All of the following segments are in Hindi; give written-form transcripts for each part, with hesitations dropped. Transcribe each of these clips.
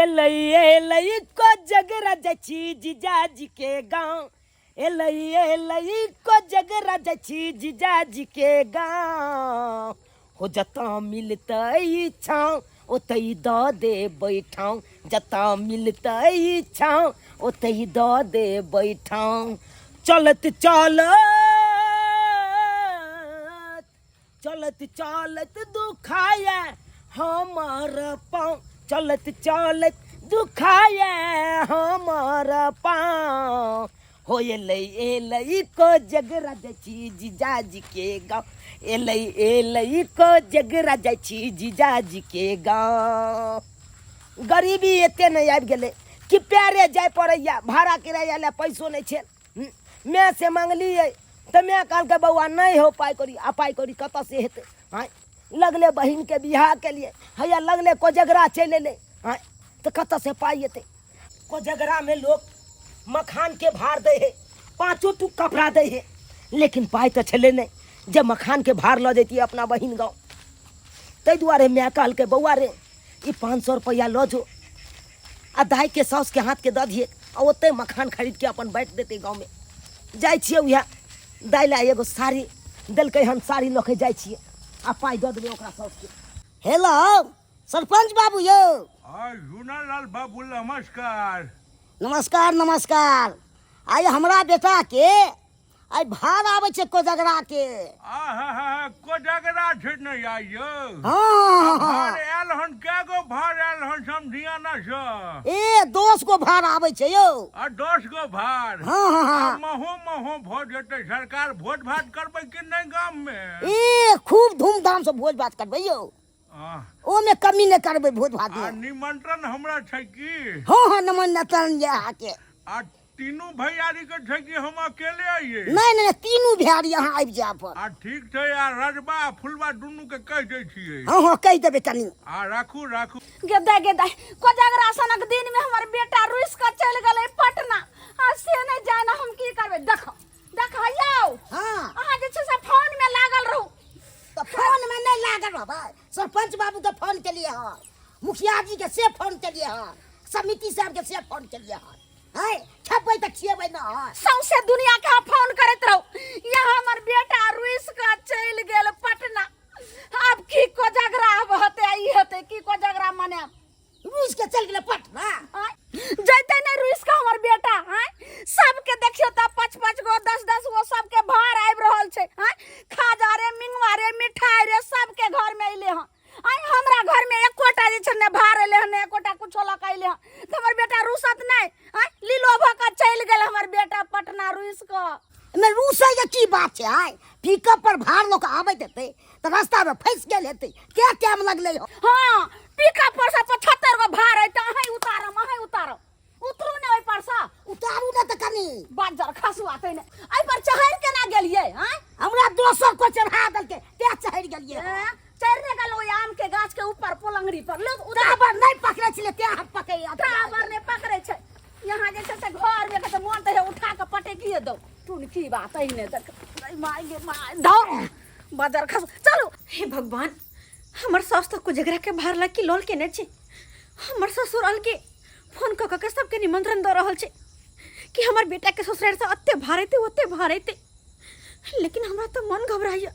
एलई को जगरा जची जीजाजी के गाँव एलई को जगरा जची जीजाजी के गाँव हो जता मिलतई छाँव ओतई द दे बैठाऊं जता मिलतई छाँव ओतई द दे बैठाऊं चलत चलत दुखाया हमार पाँव चलत दुखाया हमार पाँव हो एलई को जगरा जची जीजाजी के गाँव एलई को जगरा जची जीजाजी के गाँव गरीबी एते नहीं आबि गेले कि प्यारे जाय पड़ैया भाड़ा किराया ले पैसो नहीं छे मैं से मांगलिए तो मैं कहल के बउआ नहीं हो पाई करी कत से हेते हाँ लगले बहन के बियाह के लिए हैया लगले कोजगरा चले ले हाँ तो कत से पाई हेते कोजगरा में लोग मखान के भार दे है 5 टुक कपड़ा दे है लेकिन पाई तो चले नहीं जब मखान के भार ल देती अपना बहन गाँव तै दुआरे मैं कहल के बउआ रे 500 रुपया लो जो आ दाई के सास के हाथ के द दिए और ओते मखान खरीद के अपन बैठ देते गाँव में जाय छिए उहा दाई ला एगो साड़ी दिलकै हम साड़ी लके जाय छिए आ पाई द देबे ओकरा सास के हेलो सरपंच बाबू यो झूनालाल बाबू नमस्कार नमस्कार आइ हमरा बेटा के आइ भार आवे छे कोजगरा के कोजगरा छे नहीं आइयो हां भार आयल हन केगो भार आयल हन समझिया ना छ ए 10 गो भार आवे छे यो आ 10 गो भार हां महो भोट देते सरकार भोट भाट करबै कि नहीं गांव में ए खूब धूमधाम से भोज भात करबै यो ओ में कमी नहीं करबै भोज भात में निमंत्रण हमरा छै की हां निमंत्रण ये आके आ तीनों भैयारी के छै कि हम अकेले आइए नहीं तीनों भैयारी यहाँ आबि जा पर आ ठीक छै आ रजबा फुलबा दुनू के कह दै छियै हां कह देबे तनी आ राखू गेदा कोजगरा सनक दिन में हमर बेटा रुइस के चल गेलै पटना आ से नहीं जाना हम की करबे देखो यौ हां अहाँ जे छै से फोन में लागल रहू तो फोन में नहीं लागल रहबै सरपंच बाबू के फोन के लिए हां मुखिया जी के से फोन के लिए हां समिति साहब के से फोन के लिए हां है छपै तक छियबै ना सौसे दुनिया के फोन करत रहू यहाँ हमर बेटा रुइस का चल गेल पटना अब की कोजगरा होते आई होते की कोजगरा मने रुइस के चल गेल पटना जैते नहीं रुइस का हमर बेटा हैं सबके देखियो त 5 गो 10 गो सबके भार आबि रहल छै हैं खाजा रे मिंगवा रे मिठाई रे सबके घर में अइले हन आई हमरा घर में एकोटा जे छै ने भार एले हन एकोटा कुछो लकाइले हन त हमर बेटा रुसत नहीं हैं लीलो भका चल गेल हमर बेटा पटना रुइस का में रूसै के की बात छै आइ पिकअप पर भार लोक आबै देते त रास्ता में फंस गेल हेते क्या टाइम लगले हो हां पिकअप पर से 75 गो भार है त अहीं उतारम उतरू ने ओइ पर से उतारू ना त कनी बाजार खसुआ तै ने एहि पर चढ़ के ना गेलिए हैं हमरा दोसर को चढ़ा देलके ते चढ़ गेलिए चढ़ने गेलो आम के गाछ के ऊपर पोलंगड़ी पर लोग उताबर नहीं पकड़े छले ते हम पकड़े उताबर ने पकड़े छै यहाँ जे छै से घर में के मोन त उठा के पटकिए दो तून की बात है ने देख माय दो बाजार खस चलो हे भगवान हमर सास तो कोजगरा के भार ला की लोल के ने छै हमर ससुर अलगे फोन क के सबके निमंत्रण द रहल छै कि हमर बेटा के ससुराल से अत्ते भारेते ओते भारेते लेकिन हमरा तो मन घबराइया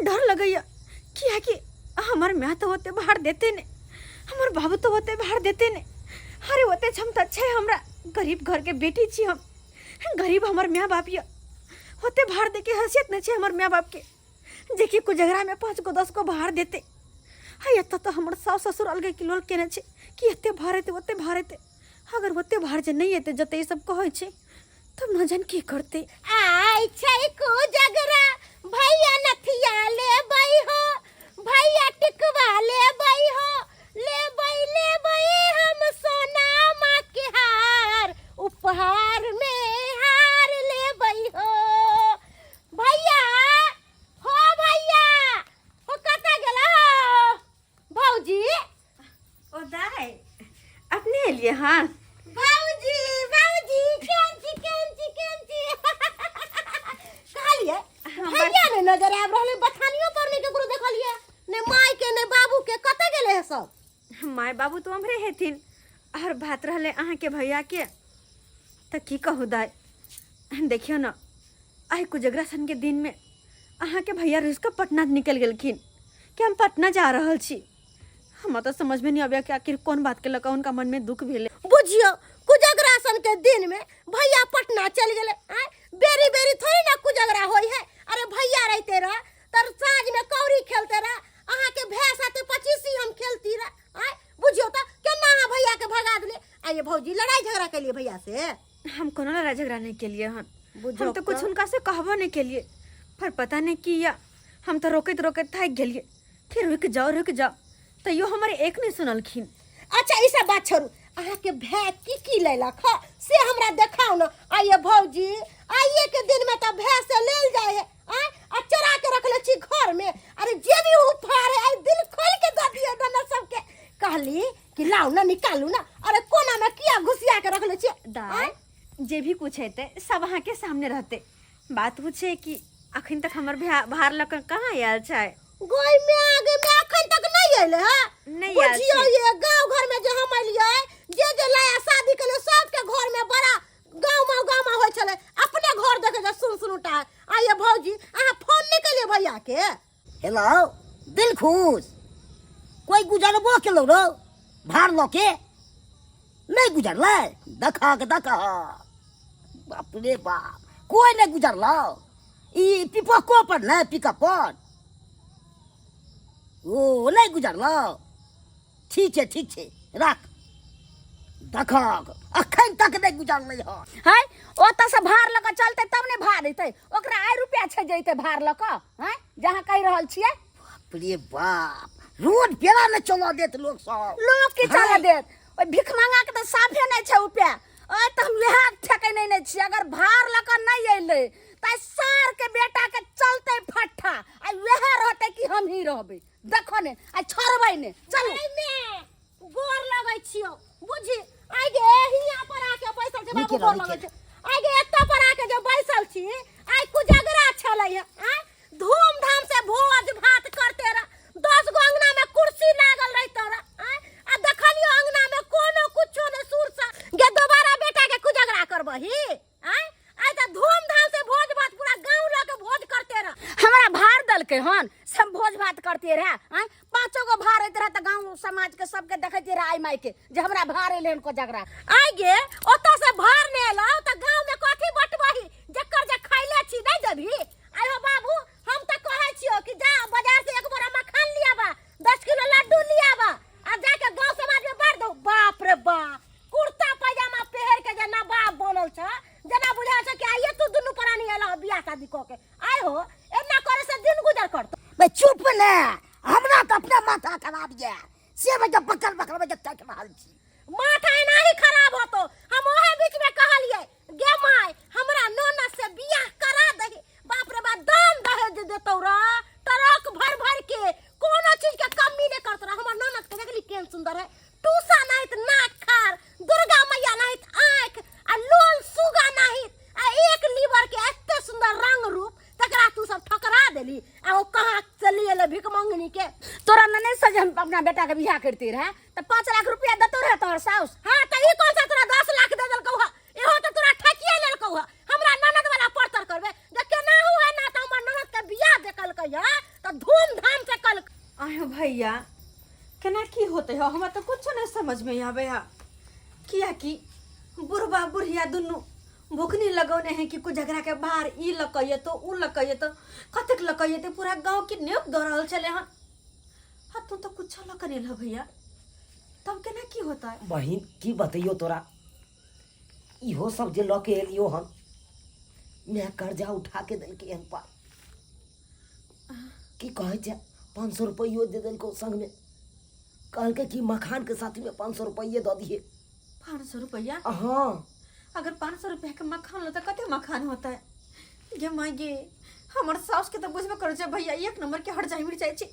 डर लगैया किया कि हमर मां तो ओते भार देते ने हमर बाबू तो ओते भार देते ने अरे ओते क्षमता छै हमरा गरीब घर के बेटी छी हम गरीब हमर मां बाप या ओते भार दे के हैसियत न छै हमर मां बाप के जे कि कोजगरा में 5 गो 10 गो भार देते हाय एत तो हमर सास ससुर अलगे किलोल केने छै कि एते भारेते ओते भारेते अगर ओते भार जे नहीं एते जते ई सब कहै छै तब न जान की करते आई छै कोजगरा भैया नथिया ले बई हो भैया टिकवा ले बई हो ले बई हम सोना मां के हार उपहार में हार ले बई हो भैया हो कता गेला भौजी ओ दाई अपने लिए हां भौजी केंची कहलिए भैया ने नजर आब रहले बथानियो पर ने केकरो देखलिए ने माय के ने बाबू के कत गेले है सब माय बाबू तो हमरे हेथिन और बात रहले अहाँ के भैया के तो की कहू दाय देखियो ना आई कुजगरा सन के दिन में अहाँ के भैया रुस पटना निकल गेलखिन कि हम पटना जा रहल छी। हम तो समझ में नहीं आबे कि आखिर कौन बात के लगा उनका मन में दुख भेले। बुझियो कुजगरा सन के दिन में भैया पटना चल गेले। बेरी बेरी थोड़ी ना कुजगरा होई है। अरे भैया रहते रह तर साँझ में कौड़ी खेलते रह अहाँ के भैंस आते 25 हम खेलती रह। बुझियो तो केना अहाँ भैया के भगा दिले। आइए भौजी लड़ाई झगड़ा के लिए भैया से हम कोनो लड़ाई झगड़ा नहीं के लिए हन बुझो हम तो कुछ उनका से कहबो नहीं के लिए पर पता नहीं किया हम तो रोकत रोकत थक गेलिए। फिर रुक जाओ तो यो हमारे एक नहीं सुनलखिन। अच्छा ई सब बात छोड़ू अहाँ के भैंस की लेलक ह से हमरा देखाओ ना। आइए भौजी आइए के दिन में तो भैंस से लेल जाए है आ चरा के रखले छी घर में। अरे जे भी उफारे आई दिल खोल के दे दिए दोनों सबके कहली कि लाओ ना निकालू ना। अरे कोना में किया घुसिया के रखले छी दाई जे भी कुछ हेते सब अहाँ के सामने रहते। बात पूछे कि अखन तक हमर भार लक कहाँ आयल छै। गोई में आगे में अखन तक नहीं आइले है। नहीं आयल बुझियो छै। ये गांव घर में जो हम आइलिए जे लाया शादी के लिए सबके घर में बड़ा गांव में होय छले अपने घर देखे जे सुन उठा। आइए भौजी अहाँ फोन नहीं कइले भैया के। हेलो दिल खुश कोई गुजरबो केलो रो भार लो के नहीं गुजरले देखा बाप रे बाप कोई नहीं गुजरलो ई पिपको पर नहीं पिकअप पर ओ नहीं गुजरलो ठीक है रख देखा अखन तक नहीं गुजरले हो है ओता से भार लगा चलते तब ने भार देते ओकरा आय रुपया छ जइते भार लगा है जहां कह रहल छिए। बाप रे बाप रोड पेरा न चला देत लोग सब लोग के चला देत ओ भिख मांगा के तो साफे नहीं छ रुपया ओ त हम लेहा ठके नहीं छी। अगर भार लगा नहीं आइले त सार के बेटा के चलते फट्ठा आ वह रहते कि हम ही रहबे देखो ने आ छोड़बै ने चलो में गोर लगै छियो बुझी आइ गे हिया पर आके बैसल छै बाबू गोर लगै छै। आइ गे एत्ता पर आके जो बैसल छी आइ कुजगरा छलै है धूमधाम से भोज भात करते रह 10 गो अंगना में कुर्सी लागल रहते रह आ देखलियो अंगना में कोनो कुछो ने सुरसा गे दोबारा बेटा के कुजगरा करबही आइ त धूमधाम से भोज भात पूरा गांव ला के भोज करते रह। हमरा भार दल के हन सब भोज भात करते रहे हैं 5 गो भार रहते रहे त गांव समाज के सबके देखते रहे आई माई के जे हमरा भार एले को जगरा आइ गे ओता से भार ने एलो त गांव में कथी बटबही जकर जे खाइले छी नहीं देबही। आयो बाबू हम त कहै छियो कि जा बाजार से एक बोरा मखान लिया बा 10 किलो लड्डू लिया बा आ जाके गांव समाज में बांट दो। बाप रे बाप कुर्ता पैजामा पहन के जे नवाब बनल छ जना बुझा छ कि आइए तू दुनु प्राणी एला बियाह शादी क के आइ हो एना करे से दिन गुजर करत। बे चुप न हमरा तो अपना माथा खराब गया से बजे पकड़ बजे तक रहल छी माथा नहीं खराब होतो हम ओहे बीच में कहलिए गे माय हमरा ननद से बियाह करा दही। बाप रे बाप दान दहेज देतौ रा ट्रक भर के कोनो चीज के कमी नहीं करत रा। हमर ननद के देखली केन सुंदर है टूसा नहीं त नाक खार दुर्गा मैया नहीं त आंख आ लोल सुगा नहीं आ एक लीवर के एते सुंदर रंग रूप तकरा तू सब ठकरा देली आ ओ कहां चली एले भिख मंगनी के। तोरा न नहीं सज हम अपना बेटा के बियाह करती रहे त 5 लाख रुपया देतो रहे तोहर साउस। हां त ई कौन सा तोरा 10 लाख दे देलकौ ह एहो त तोरा ठकिए लेलकौ ह। हमरा ननद वाला परतर करबे जे केना हुए ना त हमर ननद के बियाह देखलकै ह त धूमधाम से कल। आयो भैया केना की होते हो हमरा तो कुछ नहीं समझ में आवे है किया कि बुढ़बा बुढ़िया दुनु भुखनी लगौने हैं कि कुजगरा के बाहर ई लकइए तो उ लकइए तो कतक लकइए तो पूरा गांव की नेप दौड़ल चले हन। हाँ तू तो कुछ लकने ल भैया तब केना की होता है। बहिन की बतइयो तोरा इहो सब जे लके एलियो हम मैं कर्जा उठा के दल के हम पर की कहे छै 500 रुपया दे दल को संग में कहल के कि मखान के साथ में 500 रुपया दे दिए। 500 रुपया हाँ अगर 500 रुपया के मखान लो तो कते मखान होता है। गे माई गे हमर सास के तो बुझबे कर जे भैया एक नंबर के हट जाई मिर्चाई छी।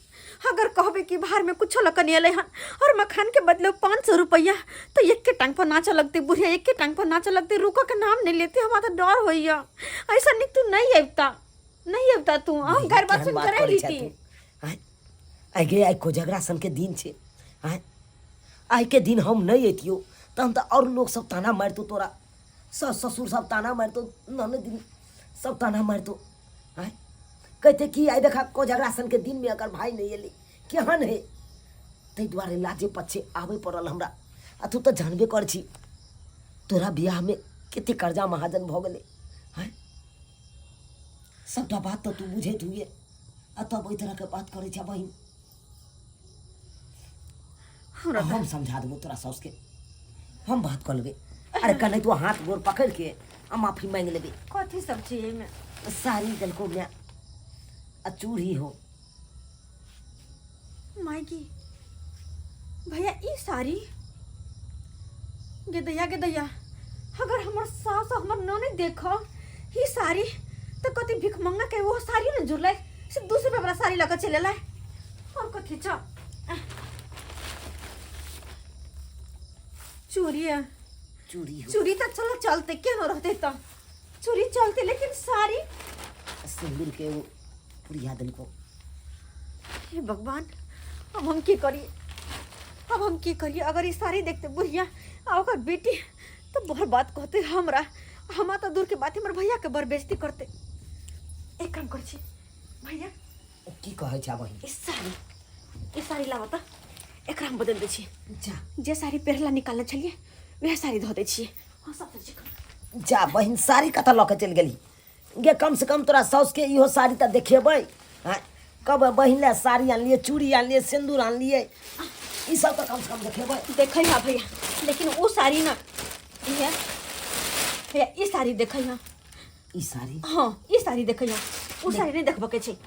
अगर कहबे कि बाहर में कुछ लकन एले हन और मखान के बदले 500 रुपया तो एक के टांग पर नाच लगती बुढ़िया एक के टांग पर नाच लगती रुको के नाम नहीं लेती हमारा तो डर होइया ऐसा निक तू नहीं आवता तू हम घर बात सुन करे लीती आगे आई कोजगरा सन के दिन छे आई के दिन हम नहीं एतियो तहन तो और लोग सब ताना मारतो तोरा, सस ससुर सब ताना मारतो, ननद सब ताना मारतो। आय कहते कि आई देखा कोजगरा सन के दिन में अगर भाई नहीं एली केहन है, ताहि दुआरे लाजे पछे आबे पड़ल हमरा। आ तू तो जानबे कर छी तोरा बियाह में कते कर्जा महाजन भ गेलै। हैं सबटा बात तो तू बुझैत हुए, आ तब ओहि तरह के बात करे छ बहिन। हम समझा देबो तोरा साउस के, हम बात कर लेबे। अरे कने तू हाथ गोर पकड़ के आ माफी मांग लेबे। कथी सब चीज में साड़ी दलको में आ चूड़ी हो। मायकी भैया ई साड़ी गे दैया अगर हमर सास हमर ननद देखो ई साड़ी तो कति भिख मंगा के वो साड़ी न जुड़ले से 200 रुपया वाला साड़ी लगा चले ला। और कथी छ चूड़ी तो चलो चलते के न रहते तो चूड़ी चलते, लेकिन साड़ी सिंदूर के वो पुरिया दलको। हे भगवान अब हम की करिए अगर ये सारी देखते बुढ़िया आ ओकर बेटी तो बहुत बात कहते हमरा तो दूर के बात हमर भैया के बर बेइज्जती करते। एक काम कर छी भैया की कहै छ बहिन? ई साड़ी लावा त एकरा हम बदल दे छी। जा जे साड़ी पहला निकालने छलिए वह साड़ी धो दे छी। हां सब चीज जा बहिन, साड़ी कतऽ लऽ के चलि गेली गे? कम से कम तोरा साउस के इहो साड़ी तऽ देखेबै। हैं कब बहिन ले साड़ी आनलिए, चूड़ी आनलिए, सिंदूर आनलिए, ई सब तो कम से कम देखेबै। देखै हा भैया, लेकिन वो साड़ी ना भैया भैया ई साड़ी देखै हा। ई साड़ी? हां ई साड़ी देखै हा, वो साड़ी नहीं देखबो के छै।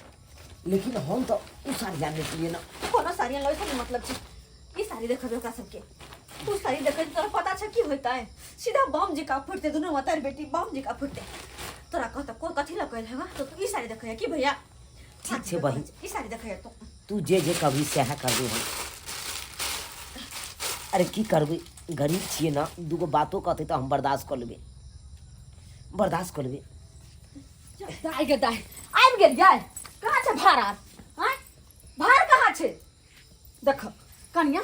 लेकिन हम तो उ साड़ी जाने के लिए ना कोनो साड़ी लय से मतलब छै। ई साड़ी देखबे ओकरा सबके, तू साड़ी देखे तोरा पता छै की होता है? सीधा बम जी का फुटते दोनों माता बेटी बम जी का फुटते। तोरा कहता कोई कथी लगल है तो तू ई साड़ी देखै की भैया? ठीक छै बहिन, ई साड़ी देखै तू जे कभी सह करबे हम। अरे की करबे, गरीब छिए ना, दूगो बातो कहते तो हम बर्दाश्त कर लेबे, बर्दाश्त कर लेबे। दाई गे दाई आबि गेल जाय। कहाँ छै भार आर? हैं भार कहाँ छै? देखो कनिया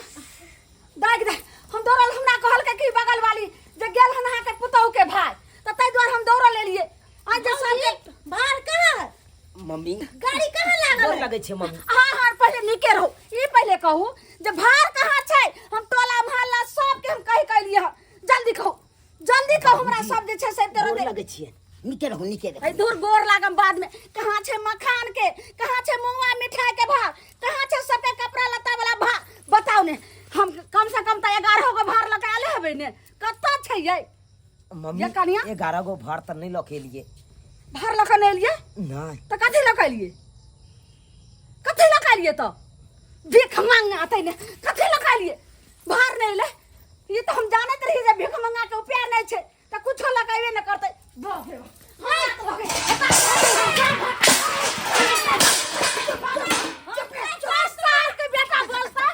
दाई गे दाई हम दौड़ल, हमरा कहल के कि बगल वाली जे गेल हन अहाँ के पुतहु के भाई, तो तै द्वारा हम दौड़ल एलिए। आज जे सब भार कहाँ है? मम्मी गाड़ी कहाँ लागल गोर है? लगे छै मम्मी। हाँ पहले निके रहो, ई पहले कहू जे भार कहाँ छै? हम टोला मोहल्ला सब के हम कहि कलिए ह, जल्दी कहू हमरा सब जे छै से गोर तेरे लगे छिए, निके रहो निके रहो। ऐ दूर गोर लागम बाद में। कहाँ छै मखान के, कहाँ छै मुंगवा मिठाई के भार, कहाँ छै सबके कपड़ा लत्ता वाला भार? बताओ ने, हम कम से कम तो 11 गो भार लगाले हबे ने। कत्ता छै ये मम्मी ये कनिया? 11 गो भार त नहीं लखे लिए। भार लखा नहीं लिए नहीं तो कथी लखलिए? कथी लखलिए तो भीख मांगने आते ने, कथी लखलिए? भार नहीं ले, ये तो हम जानत रही जे भीख मांगा के उपाय नहीं छै तो कुछ लगाइबे न करते। बाप रे बेटा बोलता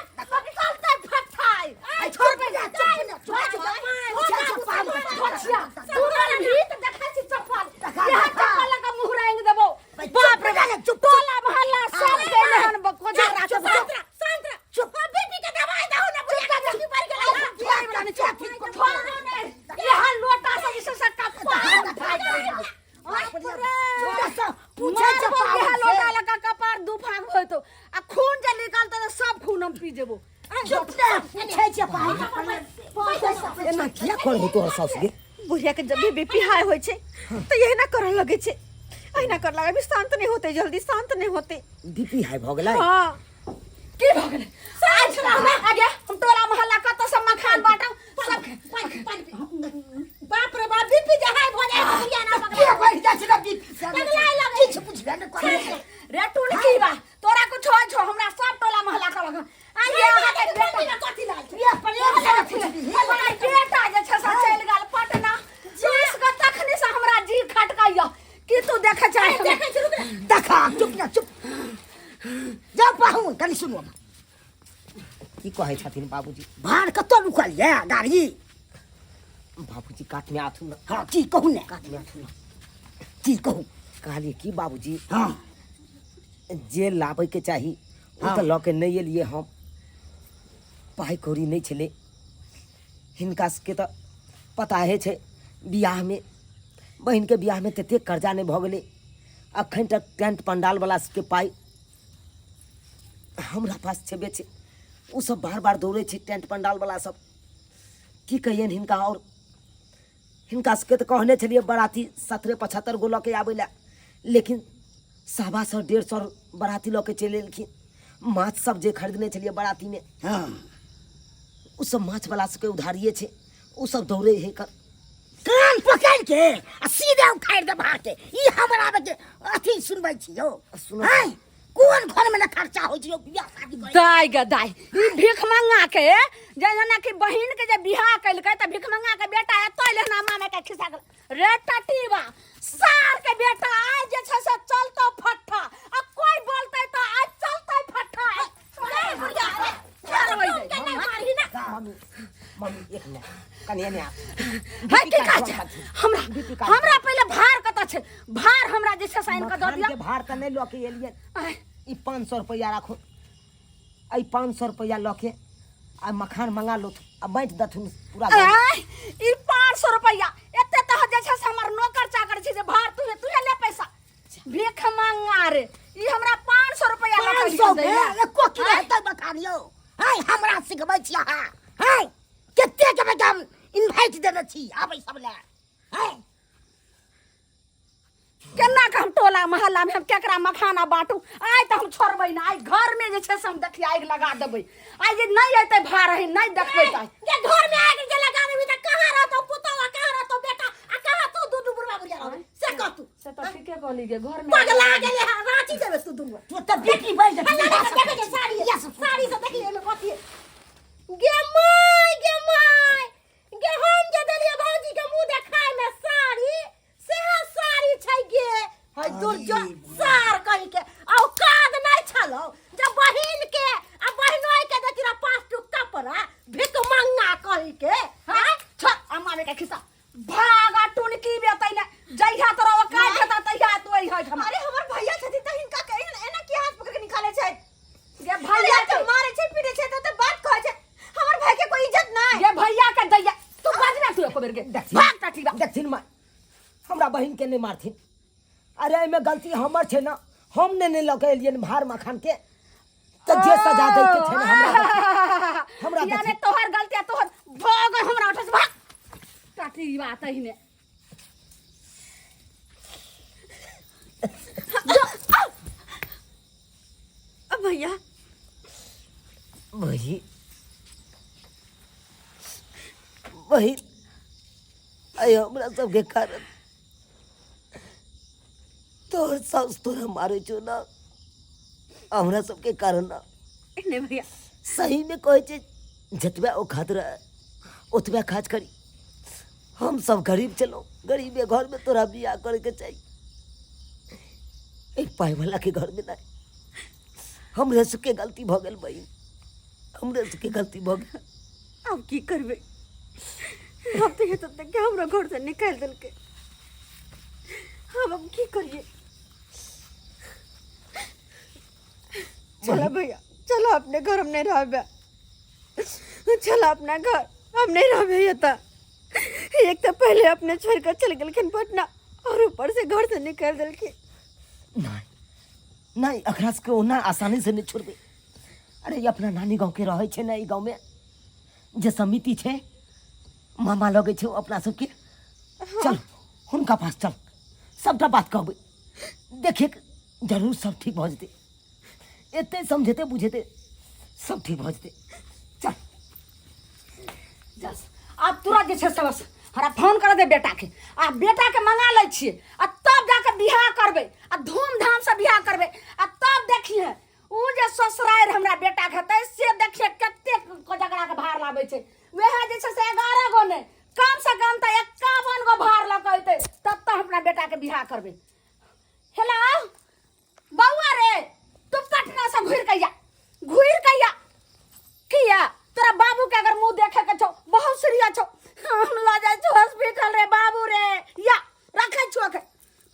चलते फटाई छोड़ के जा। बाप रे टोला मोहल्ला सब देले हन कोजगरा सब। चुप बीपी के दवाई दहो ना, बीपी पर के यहाँ लोटा से जैसे सकता लोटा लगा कपार दू फाग होय तो आ खून जे निकलता तो सब खून हम पी जेबो। एना किया कर तो साउस गे? बुढ़िया के जब भी बीपी हाई होय छै तो यही ना करे लगे छै, अहिना कर लगे, अभी शांत नहीं होते, जल्दी शांत नहीं होते। बीपी हाई भ गेलै? हां की भ गेलै? आज आगे हम टोला मोहल्ला कत से मखान बाटम सब। बाप रे बाप बीपी जे हाई भ जाय बुढ़िया ना के बैठ जा छै बीपी पगला लगे किछ बुझबे न करे रे। टूल की बा तोरा कुछ हो छो, हमरा सब टोला मोहल्ला का लगा आज यहाँ के बेटा में कथी लाल ये बेटा जे छै से चल गेल पटना। जिस का तखनी से हमरा जी खटकाइया कि तू देखे चाहे देखे शुरू कर। देखा चुप ना चुप जा पाहु कनी सुनो की कहै छथिन बाबूजी? भार कतो रुकलिए गाड़ी? बाबूजी काट में आथु ना। हाँ की कहू ने, काट में आथु ना। की कहू? कहलिए की बाबूजी हाँ जे लाबै के चाही ओ हाँ। तो लऽ के नहीं एलिए हम, पाई कौड़ी नहीं छले हिनका के तो पता है छे बियाह में बहन के बियाह में तते कर्जा नहीं भ गेलै अखन तक टेंट पंडाल वाला के पाई हमरा पास छेबे छे उ सब बार बार दौड़े छे टेंट पंडाल वाला सब की कहियन हिनका और हिनका के तो कहने छलिए बराती 17-75 गो लके आबै ला लेकिन 125-150 बराती लके चले एलखिन माछ सब जे खरीदने छलिए बराती में हाँ उ सब माछ वाला सबके उधारिये छे उ सब दौड़े है कर कान पकड़ के आ सीधे उखाड़ के भाग के ई हमरा के अथी सुनबै छियो सुनो। हाय कोन घर में न खर्चा होय छियो बियाह शादी करे दाई गे दाई ई भीख मंगा के जना कि बहिन के जे बियाह कैलकै त भीख मंगा के बेटा एतै लेना मामे के खिसा गेल रे टटीबा सार के बेटा आज जे छै से चलतो फट्ठा आ कोई बोलतै त आज चलतै फट्ठा ए बुढ़िया रे चलबै दे नहीं मारी ना मम्मी एक मिनट कनिया ने है की कहै छै हमरा पहले भार कत छै भार हमरा जे छै साइन क द दिया के भार त नहीं लके एलियन आय, ई 500 रुपया राखो आई 500 रुपया लके आ मखान मंगा लो आ बैठ दथुन पूरा आय, ई 500 रुपया एते त जे छै से हमर नौकर चाकर छै जे भार तुहे ले पैसा भीख मंगा रे ई हमरा 500 रुपया लके 500 दे में एको की रहतै बखानियो हाय हमरा सिखबै छी अहाँ हाय कते के हम इनवाइट देने छी आबै सब ले हाय केना के हम टोला मोहल्ला में हम केकरा मखाना बाटू आइ त हम छोड़बै ना आइ घर में जे छै से हम देखिए आग लगा देबै आइ जे नहीं एतै भार है नहीं देखबै त ये घर में आके जे लगा देबी त कहां रहतो पुतवा कहां रहतो बेटा आ कहां तू दू बुढ़वा बुढ़िया रह से कह तू से त ठीके कहली गे घर में पगला गेले रांची देबे तू दुनू तू त बेटी बैठ देखे जे साड़ी से देखली एमे कथी गे माय गे हम जे देलिए भौजी के मुंह देखाय में साड़ी से साड़ी छै गे हय दुर्जो सार कहि के औकात नहीं छलो जब बहिन के आ बहिनोई के देतिरा 5 टुक कपड़ा भिक मंगा कहि के हां छ अम्मा में के खिसा भागा टुनकी बेतै ने जइहा तोरा औकात हेता तइहा तू आई है हम अरे हमर भैया छथि त हिनका कहि एना की हाथ पकड़ के निकाले छै गे भैया के मारे छै पीटे छै त बात कहै छै हमर भाई के कोई इज्जत नै गे भैया के दैया तू बाज ना तू एको बेर गे भाग टाटी देखथिन माय हमरा बहिन के नहीं मारथिन अरे एमे गलती हमर छे ना हम ने लके एलियन भार मखान के त जे सजा दै के छे ना हमरा यानी तोहर गलती तोहर भाग हमरा उठस भाग टाटी बात है ने अब भैया वही वही आयो हमरा सबके कारण तोहर सास तोरा मारे छो ना हमरा सबके कारण ना ने भैया सही में कहे छे जतबे औकात रहे ओतबे काज करी हम सब गरीब चलो गरीब घर में तोरा बियाह करे के चाहिए एक पाई वाला के घर में नहीं हमरे सबके गलती भ गेल बहिन हमरे सबके गलती भ गेल अब की करबे अब तो ये तो क्या हमरा घर से निकाल देल के अब की करिए चला भैया चलो अपने घर हम नहीं रहबे चला अपना घर हम नहीं रहबे ये तो एक तो पहले अपने छोड़ कर चल गेलखिन पटना और ऊपर से घर से निकाल देलखिन नहीं नहीं अखरा के ओना आसानी से नहीं छोड़बे अरे ये अपना नानी गांव के रहे छे ना ई गांव में जे समिति छे मामा लगे छे अपना सबके चल हुनका पास चल सबटा बात कहबे देखे जरूर सब ठीक भ जते एते समझते बुझते सब ठीक भ जते चल जस अब तुरंत जे छै से बस हमरा फोन कर दे बेटा के आ बेटा के मंगा लै छिए आ तब जाके बियाह करबे आ धूमधाम से बियाह करबे आ तब देखिए उ जे ससुराल हमरा बेटा के हेतै से देखिए कते कोजगरा के भार लाबै छै वह जे छै से 11 गो ने कम से कम त 51 गो भार लगैते तब त हमरा बेटा के बियाह करबे हेलो बौआ रे तू पटना से घुर के या किया तोरा बाबू के अगर मुंह देखे के छौ बहुत सीरियस छौ हम ल जाय छौ हॉस्पिटल रे बाबू रे या रखे छौ के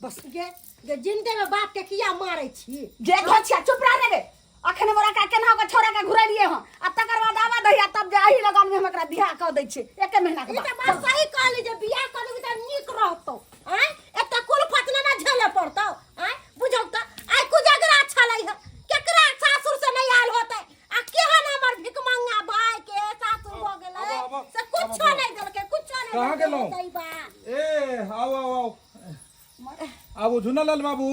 बस ये जिंदे में बाप के किया मारे छी जे घोछिया चुप रह रे अखने मोरा का केना के छोरा के घुरलिए ह आ तकर बाद आवा दहिया तब जे आही लगन में हम एकरा बियाह क दै छी एके महीना के ई बाद त बात सही कहली जे बियाह करबी त नीक रहतो हैं एत कुल फतना ना झेले पड़तो हैं बुझौ त आई कुजगरा अच्छा लई है केकरा सासुर से नहीं आल होते आ केहन हमर भिकमंगा भाई के सासुर हो गेलै से कुछो नहीं देलके कुछो नहीं कहाँ गेलौं? दई बा ए आओ आओ आओ आबू झुनालाल बाबू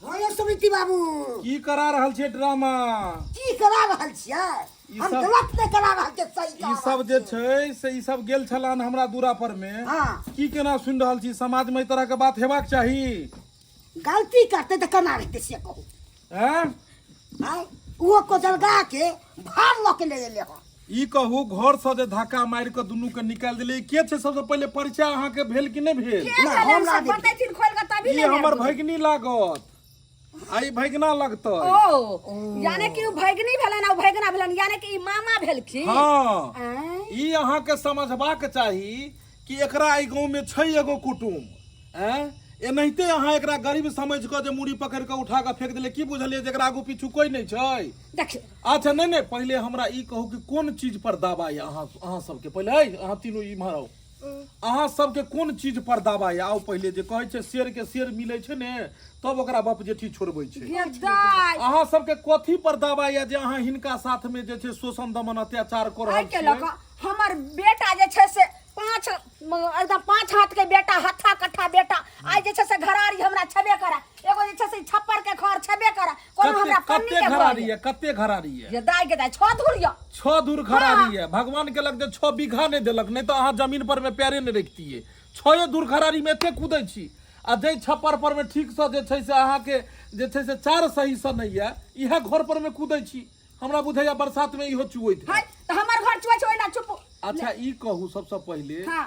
हां ये सुमिति बाबू की करा रहल छियै ड्रामा की करा रहल छियै ई हम सब- गलत नहीं करा रहल छियै सही ई सब जे छै से ई सब गेल छलान हमरा दूरा पर में हां की केना सुनि रहल छी समाज में ई तरह के बात हेबाक चाही गलती करते तो केना रहते से कहू हैं हां वो को जलगा के भार ल के ले गेले हो ई कहू घर से जे धक्का मारि के दुनू के निकाल दिले के छै सबसे पहले परिचय अहाँ के भेल कि नहीं भेल के ना, चले हम ना सब बतैथिन खोल के तभी ई ले हमर जाएब। भगिनी लागत आई भगिना लगतै ओ यानी कि उ भैगनी भेलन आ भैगना भेलन यानी कि ई मामा भेलखिन हाँ आँय? ई अहाँ के समझबाक चाही कि एकरा ई गांव में छै एगो कुटुम हैं एनाहिते अहाँ एकरा गरीब समझ के जे मुड़ी पकड़ के उठा के फेंक दिले की बुझलिए जे एकरा आगू पीछू कोई नहीं छै देखियौ अच्छा नहीं पहले हमरा ई कहू कि कोन चीज पर दावा ये अहाँ सबके पहले है अहाँ तीनों इम्हर आओ अहाँ सबके कोन चीज पर दावा ये आओ पहले जे कहै छै शेर के शेर मिलै छै ने तब ओकरा बाप जेठी छोड़बै छै गेदाय अहाँ सबके कथी पर दावा ये जे अहाँ हिनका साथ में जे छै शोषण दमन अत्याचार कर आइ रहल के लक छियै हमर बेटा जे छै से एकदम 5 हाथ के बेटा हत्था कट्ठा बेटा आइ जे छै से घरारी हमरा छबे करा एगो जे छै से छप्पर के घर छबे करा कोनो हमरा पन्नी कते के घरारी है कते घरारी है गेदाय 6 धुर या 6 दूर घरारी है भगवान के लग जे 6 बीघा नहीं देलक नहीं तो अहाँ जमीन पर में पैरे नहीं रखतिये 6 दूर घरारी में एते कूदै छी आ जे छप्पर पर में ठीक से जे छै से अहाँ के जे छै से 4 सही से नहीं है इहे घर पर में कूदै छी हमरा बुझाइया बरसात में इहो चुवैत है त हमर घर चुआ छै ओइना चुप अच्छा ई कहू सबसे पहले हां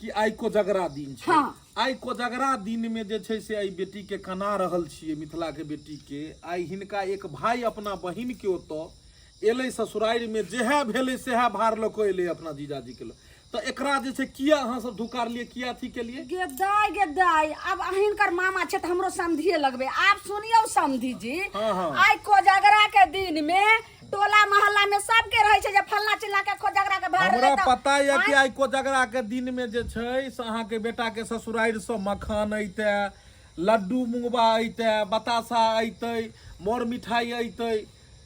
कि आई कोजगरा दिन छै हाँ। आई कोजगरा दिन में जे छै से आई बेटी के कना रहल छियै मिथिला के बेटी के आई हिनका एक भाई अपना बहिन के ओतऽ एलै ससुरारि में जेहा भेलै सेहा भार लऽ कऽ एलै अपना जीजाजी के लऽ तो एकरा जे छै किया अहाँ सब धुकार लिए किया अथी के लिए गेदाय अब अहिनकर मामा छै त हमरो समधिए लगबे आप सुनियौ समधी जी हाँ, हाँ। आइ कोजगरा के दिन में टोला मोहल्ला में सबके रहे छै जे फल्ला चिल्ला के कोजगरा के भार हमरा ले त पता ये कि आई कोजगरा के दिन में जे छै से अहाँ के बेटा के ससुरारि से मखान अइते लड्डू मुंगबा अइते बतासा अइते मोर मिठाई अइते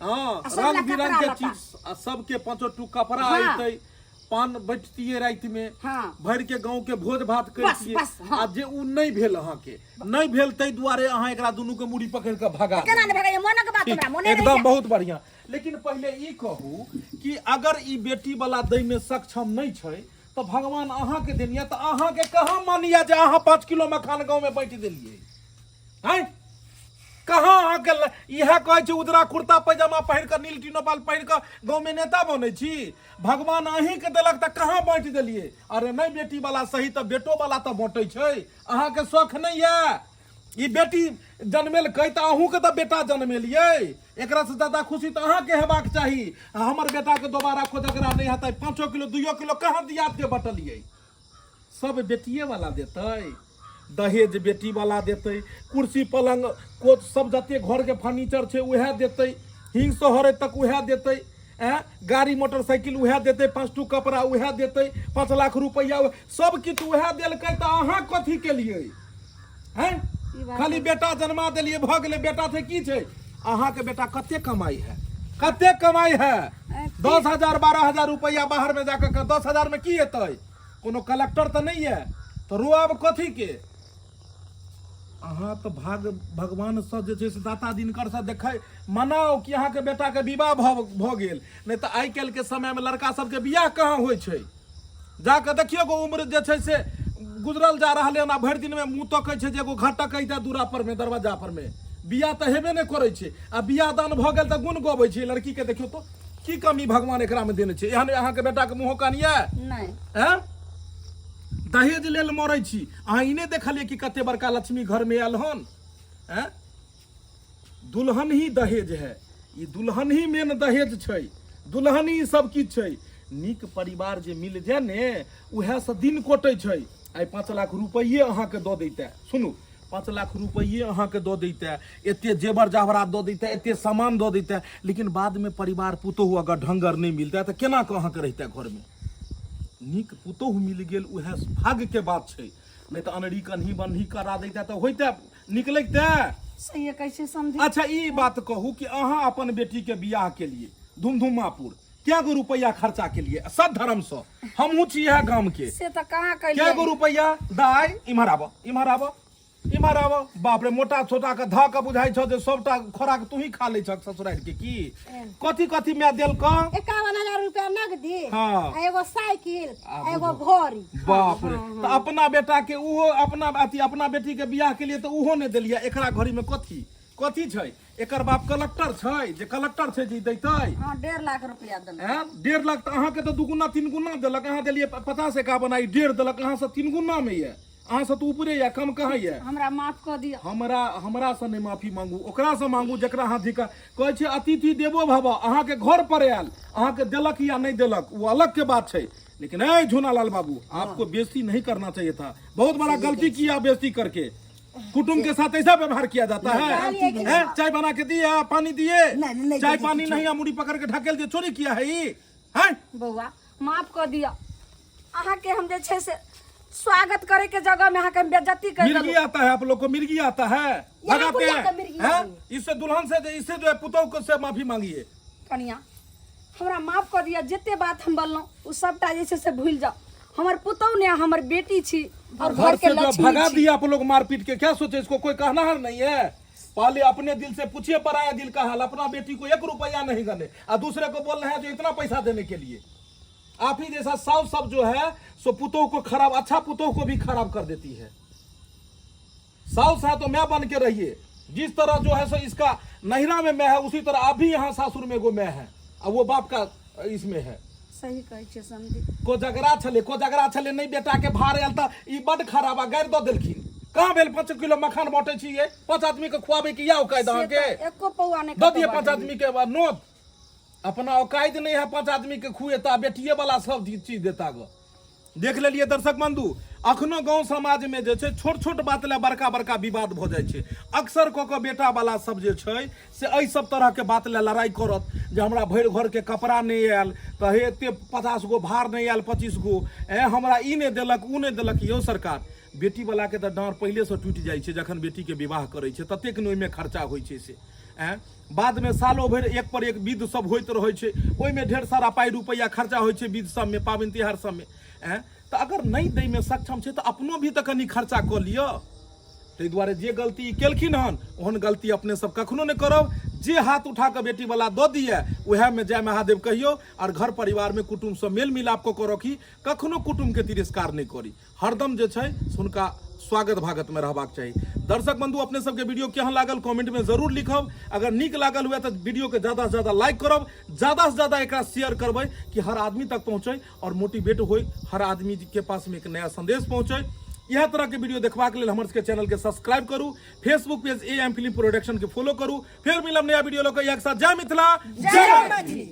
हाँ सब रंग ला बिरंग कपड़ा के लत्ता। चीज आ सबके 5 टू कपड़ा हाँ। अइते पान बैठतिए राति में हाँ। भर के गांव के भोज भात बस, करतिए बस, हाँ। आ जे उ नहीं भेल अहाँ के नहीं भेल तै दुआरे अहाँ एकरा दुनू के मुड़ी पकड़ के भगा केना देलियै। ने भगाइए मन के बात ठीक, हमरा मोने एकदम बहुत बढ़िया लेकिन पहले ई कहू कि अगर ई बेटी वाला दै में सक्षम नहीं छै तो भगवान अहाँ के देनिया तो अहाँ के कहाँ मानिया जे अहाँ 5 किलो मखान गांव में बैठ देलिए हैं कहाँ अहाँ के इहे कहै छै उजरा कुर्ता पैजामा पहिर के नील टीनोपाल पहिर के गांव में नेता बनै छी भगवान अहीं के देलक त कहाँ बांट देलिए अरे नहीं बेटी वाला सही तो बेटो वाला तो बांटै छै अहाँ के शौख नहीं है ई बेटी जन्मेल कई तो अहूँ के तो बेटा जन्मेलिए एकरा से ज्यादा खुशी तो अहाँ के हेबाक चाही हमर बेटा के दोबारा खोजगरा नहीं हेतै 5 किलो 2 किलो कहाँ दियात के बटलिए सब बेटिए वाला देतै दहेज बेटी वाला देतै कुर्सी पलंग कोच सब जते घर के फर्नीचर छै उहे देतै हिंग सोहरे तक उहे देतै गाड़ी मोटरसाइकिल उहे देतै 5 टू कपड़ा उहे देतै 5 लाख रुपया सब किछु उहे देलकै तो अहाँ कथी के लिए हैं खाली बेटा जन्मा देलिए भ गेलै बेटा से की छै अहाँ के बेटा कते कमाई है 10,000 12,000 रुपया बाहर में जाकर 10,000 में की हेतै कोनो कलेक्टर तो नहीं है तो रुआब कथी के अहाँ तो भगवान से जे छै से दाता दिनकर से देखै मनाओ कि अहाँ के बेटा के विवाह भ गेल नहीं तो आइ काल्हि के समय में लड़का सबके बियाह कहाँ होइ छै जाके देखियो गो उम्र जे छै से गुजरल जा रहा है ना भरि दिन में मुंह तकै छै जे एगो घटक अइते दूरा पर में दरवाजा पर में बियाह तो हेबे नहीं करै छै आ बियाह दान भ गेल तऽ गुण गबै छै लड़की के देखियो तो की कमी भगवान एकरा में देने छै एहन अहाँ के बेटा के मुंह कानिया नहीं हैं दहेज लेल मरै छी अहाँ ई नहीं देखलिए कि कते बड़का लक्ष्मी घर में आयल हन हैं दुल्हन ही दहेज है ई दुल्हन ही मेन दहेज छै दुल्हन ही सब किछ छै नीक परिवार जे मिल जाए ने उहे से दिन कोटै छै आई 5 लाख रुपये अहाँ के दऽ दैते सुनू 5 लाख रुपये अहाँ के दऽ दैते एते जेवर जावरात दऽ दैते एते सामान दऽ दैते लेकिन बाद में परिवार पुतोहु अगर ढंगर नहीं मिलता तो केना के अहाँ के रहते घर में नीक पुतोह मिल गेल उहे भाग्य के बात छै, नहीं तो अनरी कन्ही बनही करा देता तो होइते निकलैते। सही है, कैसे समझी? अच्छा ई बात कहू कि अहाँ अपन बेटी के बियाह के लिए धुमधुमापुर क्या गो रुपया खर्चा के लिए सब धर्म से हमहू छी यह गांव के, से तो कहाँ क्या कैलिए? गो रुपया दाय इम्हर आब इम्हर आब इम्हर आब। बाप रे मोटा छोटा के ध के बुझाई छ जे सबटा खोराक तू ही खा ले छ ससुराल के की कथी कथी मैं देल क 51,000 रुपया नगदी, हाँ। आ एगो साइकिल, आ एगो घड़ी। बाप रे तो अपना बेटा के उहो अपना अथी अपना बेटी के बियाह के लिए तो उहो ने देलिया। एकरा घड़ी में कथी कथी छै? एकर बाप कलेक्टर छै जे कलेक्टर छै जे दैतै। हाँ 1.5 लाख रुपया देलक। 1.5 लाख तो अहाँ के तो 2 गुना 3 गुना देलक, अहाँ देलिए 50-51 आई 1.5 देलक, अहाँ से 3 गुना में ये, अहाँ से तो ऊपरे या कम कहाँ ये। हमरा माफ कर दिया। हमरा से नहीं माफी मांगू, ओकरा से मांगू जकरा हाथ धिका कहै छै अतिथि देवो भव। अहाँ के घर पर आयल, अहाँ के देलक या नहीं देलक वो अलग के बात छै, लेकिन ए झूनालाल बाबू आपको बेइज्जती नहीं करना चाहिए था। बहुत बड़ा गलती किया बेइज्जती करके। कुटुंब के साथ ऐसा व्यवहार किया जाता है? चाय बना के दिए, पानी दिए, चाय पानी नहीं मुड़ी पकड़ के ढकेल दिए, चोरी किया है ये? हैं? बउआ माफ कर दिया। अहाँ के हम जे छै से स्वागत करे के जगह में अहाँ के बेइज्जती कर मिर्गी आता है आप लोग को, मिर्गी आता है, भगाते बुला के मिर्गी हैं? इससे दुल्हन से इससे जो है पुतोह को से माफी मांगिए। कनिया हमरा माफ कर दिया। जिते बात हम बोललो उ सबटा जे छै से भूल जाओ। हमर पुतौह ने हमर बेटी छी और घर घर के से जो लक्ष्मी भगा छी। दिया आप लोग मार पीट के, क्या सोचे इसको कोई कहना है नहीं है? पहले अपने दिल से पूछिए पराया दिल का हाल। अपना बेटी को 1 रुपया नहीं गने और दूसरे को बोल रहे हैं जो इतना पैसा देने के लिए। आप ही जैसा साउ सब जो है सो पुतोह को खराब, अच्छा पुतोह को भी खराब कर देती है। साउस है तो मैं बन के रहिए। जिस तरह जो है सो इसका नहिरा में मैं है उसी तरह आप भी यहाँ सासुर में गो मैं है, और वो बाप का इसमें है। सही कहै छै समझी। कोजगरा छले नहीं बेटा के भार आयल त ई बड खराब आ गारि दऽ देलखिन। कहाँ भेल 5 किलो मखान बांटे छियै? 5 आदमी के खुआबे के या औकात अहाँ के? एको पौआ नहीं दऽ दिए 5 आदमी के बाद नोत। अपना औकात नहीं है 5 आदमी के खुएता, बेटिए वाला सब चीज देता ग। देख लेलिए दर्शक बंधु, अखनो गांव समाज में जे छै छोट छोट बात ले बड़का बड़का विवाद भ जाय छै। अक्सर क के बेटा वाला सब जे छै से एहि सब तरह के बात ले लड़ाई करत जे हमरा भरि घर के कपड़ा नहीं आयल त हे एते 50 गो भार नहीं आयल, 25 गो हमरा ई नहीं देलक ऊ नहीं देलक। यो सरकार बेटी वाला के त डाँर पहले से टूट जाय छै जखन बेटी के विवाह करे छै, ततेक ओहि में खर्चा होइ छै से बाद में सालों भरि एक पर एक विध सब होइत रहे छै। ओहि में ढेर सारा पाई रुपया खर्चा होइ छै विध सब में, पाबनि त्योहार सब में। तो अगर नहीं दै में सक्षम छै तो अपनो भी तो कनी खर्चा क लियो। ताहि दुआरे जे गलती केलखिन हन ओहन गलती अपने सब कखनो नहीं करब। जे हाथ उठा के बेटी वाला दऽ दिए वह में जय महादेव कहियो, और घर परिवार में कुटुम्ब से मेल मिलाप को रखी, कखनो कुटुम्ब के तिरस्कार नहीं करी। हरदम जे छै हुनका स्वागत भागत में रहबाक चाहिए। दर्शक बंधु अपने सबके वीडियो केहन लागल कमेंट में जरूर लिखब। अगर नीक लागल हुए तो वीडियो के ज्यादा से ज्यादा लाइक करब, ज्यादा से ज्यादा एकरा शेयर करबै कि हर आदमी तक पहुंचे और मोटिवेट होय, हर आदमी के पास में एक नया संदेश पहुंचे। यह तरह के वीडियो देखबाक लेल हमर सबके चैनल के सब्सक्राइब करू, Facebook page AM film production के फॉलो करू। फिर मिलब नया वीडियो लोग एक साथ। जय मिथिला, जय मैथिली।